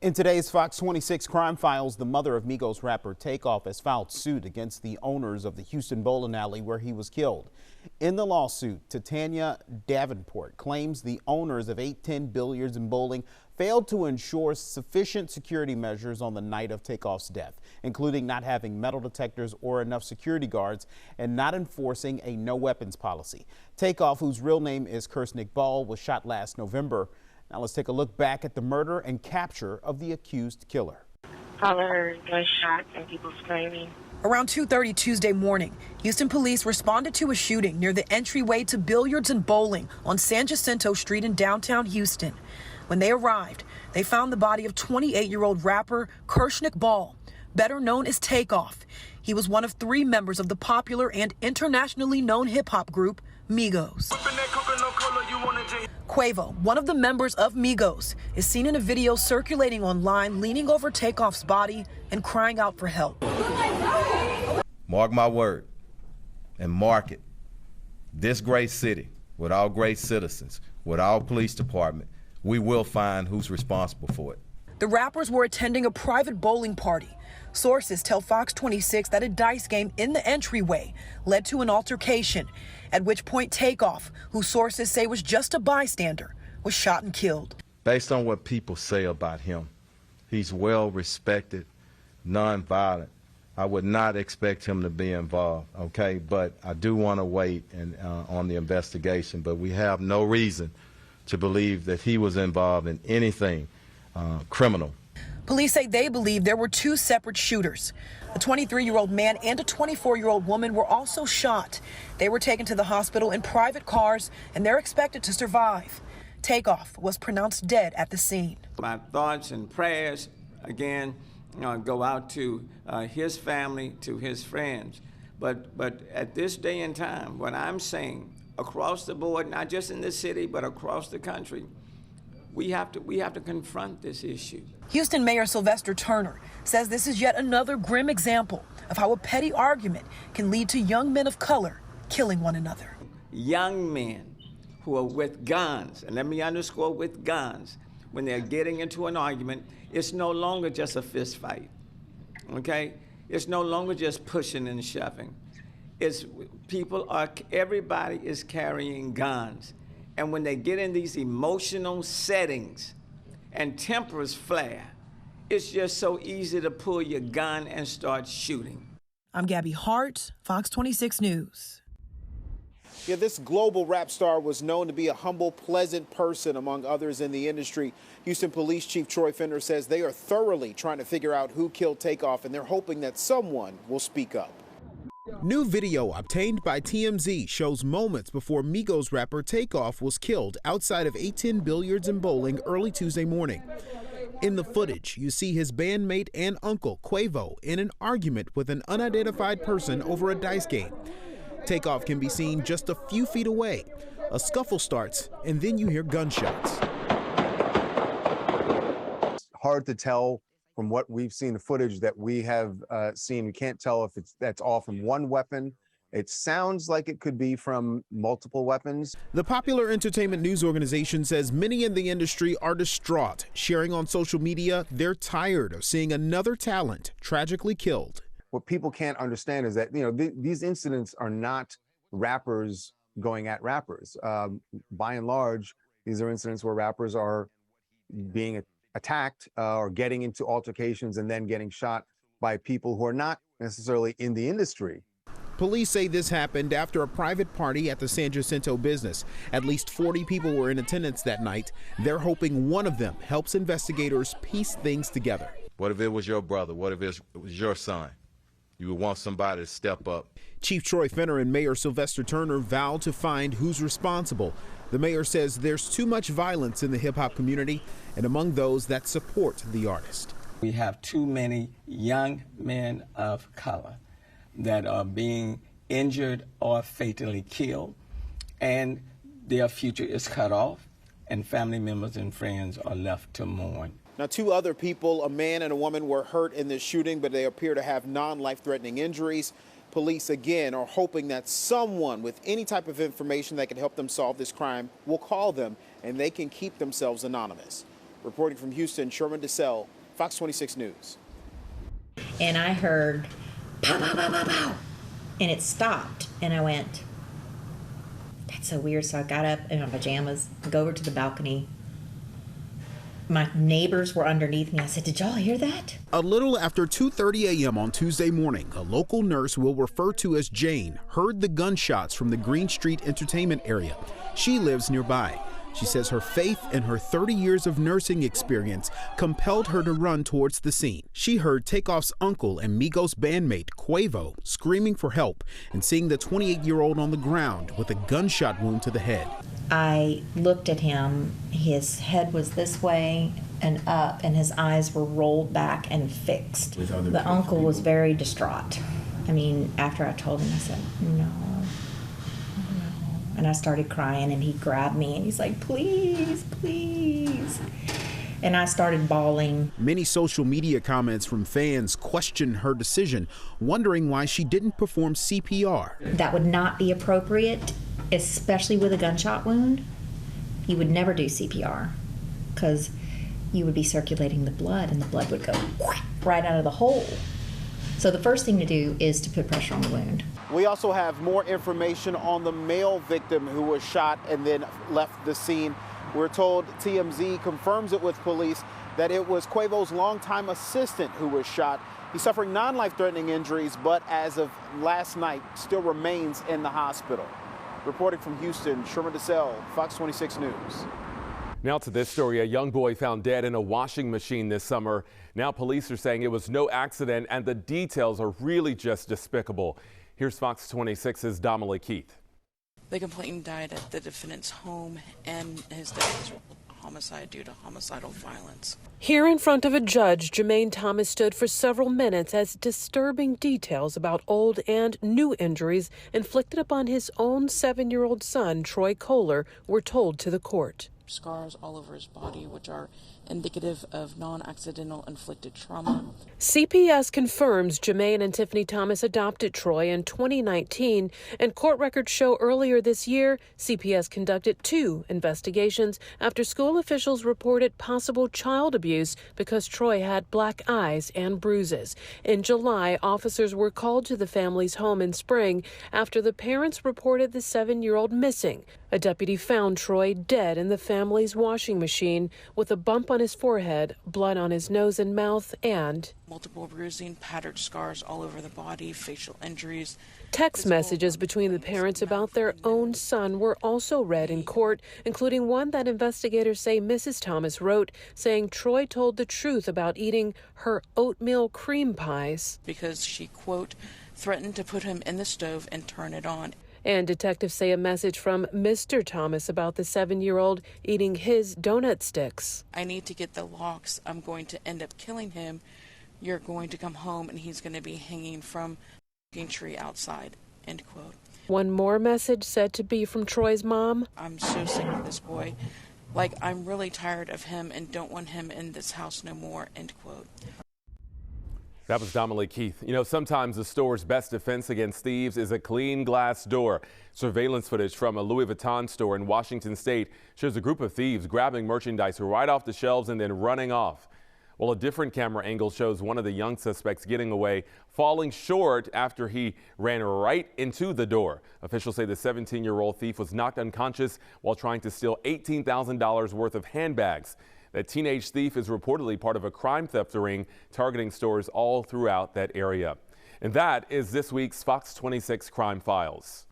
In today's Fox 26 Crime Files, the mother of Migos rapper Takeoff has filed suit against the owners of the Houston bowling alley where he was killed. In the lawsuit, Titania Davenport claims the owners of 810 Billiards and Bowling failed to ensure sufficient security measures on the night of Takeoff's death, including not having metal detectors or enough security guards and not enforcing a no weapons policy. Takeoff, whose real name is Kirsnick Ball, was shot last November. Now let's take a look back at the murder and capture of the accused killer. I heard gunshots and people screaming. Around 2:30 Tuesday morning, Houston police responded to a shooting near the entryway to Billiards and Bowling on San Jacinto Street in downtown Houston. When they arrived, they found the body of 28-year-old rapper Kirsnick Ball, better known as Takeoff. He was one of 3 members of the popular and internationally known hip-hop group Migos. Quavo, one of the members of Migos, is seen in a video circulating online leaning over Takeoff's body and crying out for help. Mark my word and mark it. This great city, with our great citizens, with our police department, we will find who's responsible for it. The rappers were attending a private bowling party. Sources tell Fox 26 that a dice game in the entryway led to an altercation, at which point Takeoff, who sources say was just a bystander, was shot and killed. Based on what people say about him, he's well respected, nonviolent. I would not expect him to be involved, okay? But I do want to wait on the investigation, but we have no reason to believe that he was involved in anything criminal. Police say they believe there were 2 separate shooters. A 23-year-old man and a 24-year-old woman were also shot. They were taken to the hospital in private cars, and they're expected to survive. Takeoff was pronounced dead at the scene. My thoughts and prayers, again, go out to his family, to his friends. But at this day and time, what I'm saying, across the board, not just in this city, but across the country, we have to confront this issue. Houston Mayor Sylvester Turner says this is yet another grim example of how a petty argument can lead to young men of color killing one another. Young men who are with guns, and let me underscore with guns, when they're getting into an argument, it's no longer just a fist fight, okay? It's no longer just pushing and shoving. Everybody is carrying guns. And when they get in these emotional settings and tempers flare, it's just so easy to pull your gun and start shooting. I'm Gabby Hart, Fox 26 News. Yeah, this global rap star was known to be a humble, pleasant person among others in the industry. Houston Police Chief Troy Fender says they are thoroughly trying to figure out who killed Takeoff, and they're hoping that someone will speak up. New video obtained by TMZ shows moments before Migos rapper Takeoff was killed outside of 810 Billiards and Bowling early Tuesday morning. In the footage, you see his bandmate and uncle, Quavo, in an argument with an unidentified person over a dice game. Takeoff can be seen just a few feet away. A scuffle starts, and then you hear gunshots. It's hard to tell from what we've seen, the footage that we have seen. We can't tell if that's all from one weapon. It sounds like it could be from multiple weapons. The popular entertainment news organization says many in the industry are distraught, sharing on social media they're tired of seeing another talent tragically killed. What people can't understand is that, these incidents are not rappers going at rappers. By and large, these are incidents where rappers are being attacked or getting into altercations and then getting shot by people who are not necessarily in the industry. Police say this happened after a private party at the San Jacinto business. At least 40 people were in attendance that night. They're hoping one of them helps investigators piece things together. What if it was your brother? What if it was your son? You would want somebody to step up. Chief Troy Fender and Mayor Sylvester Turner vow to find who's responsible. The mayor says there's too much violence in the hip-hop community and among those that support the artist. We have too many young men of color that are being injured or fatally killed, and their future is cut off, and family members and friends are left to mourn. Now, 2 other people, a man and a woman, were hurt in this shooting, but they appear to have non-life-threatening injuries. Police, again, are hoping that someone with any type of information that can help them solve this crime will call them, and they can keep themselves anonymous. Reporting from Houston, Sherman DeSell, Fox 26 News. And I heard pow, pow, pow, pow, pow, and it stopped. And I went, that's so weird. So I got up in my pajamas, go over to the balcony. My neighbors were underneath me. I said, did y'all hear that? A little after 2:30 a.m. on Tuesday morning, a local nurse we'll refer to as Jane heard the gunshots from the Green Street entertainment area. She lives nearby. She says her faith and her 30 years of nursing experience compelled her to run towards the scene. She heard Takeoff's uncle and Migos bandmate Quavo screaming for help and seeing the 28-year-old on the ground with a gunshot wound to the head. I looked at him. His head was this way and up, and his eyes were rolled back and fixed. The uncle was very distraught. I mean, after I told him, I said, no. And I started crying, and he grabbed me, and he's like, please, please. And I started bawling. Many social media comments from fans questioned her decision, wondering why she didn't perform CPR. That would not be appropriate, especially with a gunshot wound. You would never do CPR because you would be circulating the blood, and the blood would go right out of the hole. So the first thing to do is to put pressure on the wound. We also have more information on the male victim who was shot and then left the scene. We're told TMZ confirms it with police that it was Quavo's longtime assistant who was shot. He's suffering non-life-threatening injuries, but as of last night, still remains in the hospital. Reporting from Houston, Sherman DeSell, Fox 26 News. Now to this story. A young boy found dead in a washing machine this summer. Now police are saying it was no accident, and the details are really just despicable. Here's Fox 26's Dominic Keith. The complainant died at the defendant's home, and his death was homicide due to homicidal violence. Here in front of a judge, Jermaine Thomas stood for several minutes as disturbing details about old and new injuries inflicted upon his own 7-year-old son, Troy Kohler, were told to the court. Scars all over his body, which are indicative of non-accidental inflicted trauma. CPS confirms Jermaine and Tiffany Thomas adopted Troy in 2019, and court records show earlier this year, CPS conducted 2 investigations after school officials reported possible child abuse because Troy had black eyes and bruises. In July, officers were called to the family's home in Spring after the parents reported the 7-year-old missing. A deputy found Troy dead in the family's washing machine with a bump on his forehead, blood on his nose and mouth, and multiple bruising, pattered scars all over the body, facial injuries. Text messages between the parents about their own son were also read in court, including one that investigators say Mrs. Thomas wrote, saying Troy told the truth about eating her oatmeal cream pies. Because she, quote, threatened to put him in the stove and turn it on. And detectives say a message from Mr. Thomas about the 7-year-old eating his donut sticks. I need to get the locks. I'm going to end up killing him. You're going to come home and he's going to be hanging from a tree outside, end quote. One more message said to be from Troy's mom. I'm so sick of this boy. Like, I'm really tired of him and don't want him in this house no more, end quote. That was Dominic Keith. You know, sometimes the store's best defense against thieves is a clean glass door. Surveillance footage from a Louis Vuitton store in Washington State shows a group of thieves grabbing merchandise right off the shelves and then running off. Well, a different camera angle shows one of the young suspects getting away, falling short after he ran right into the door. Officials say the 17-year-old thief was knocked unconscious while trying to steal $18,000 worth of handbags. That teenage thief is reportedly part of a crime theft ring targeting stores all throughout that area. And that is this week's Fox 26 Crime Files.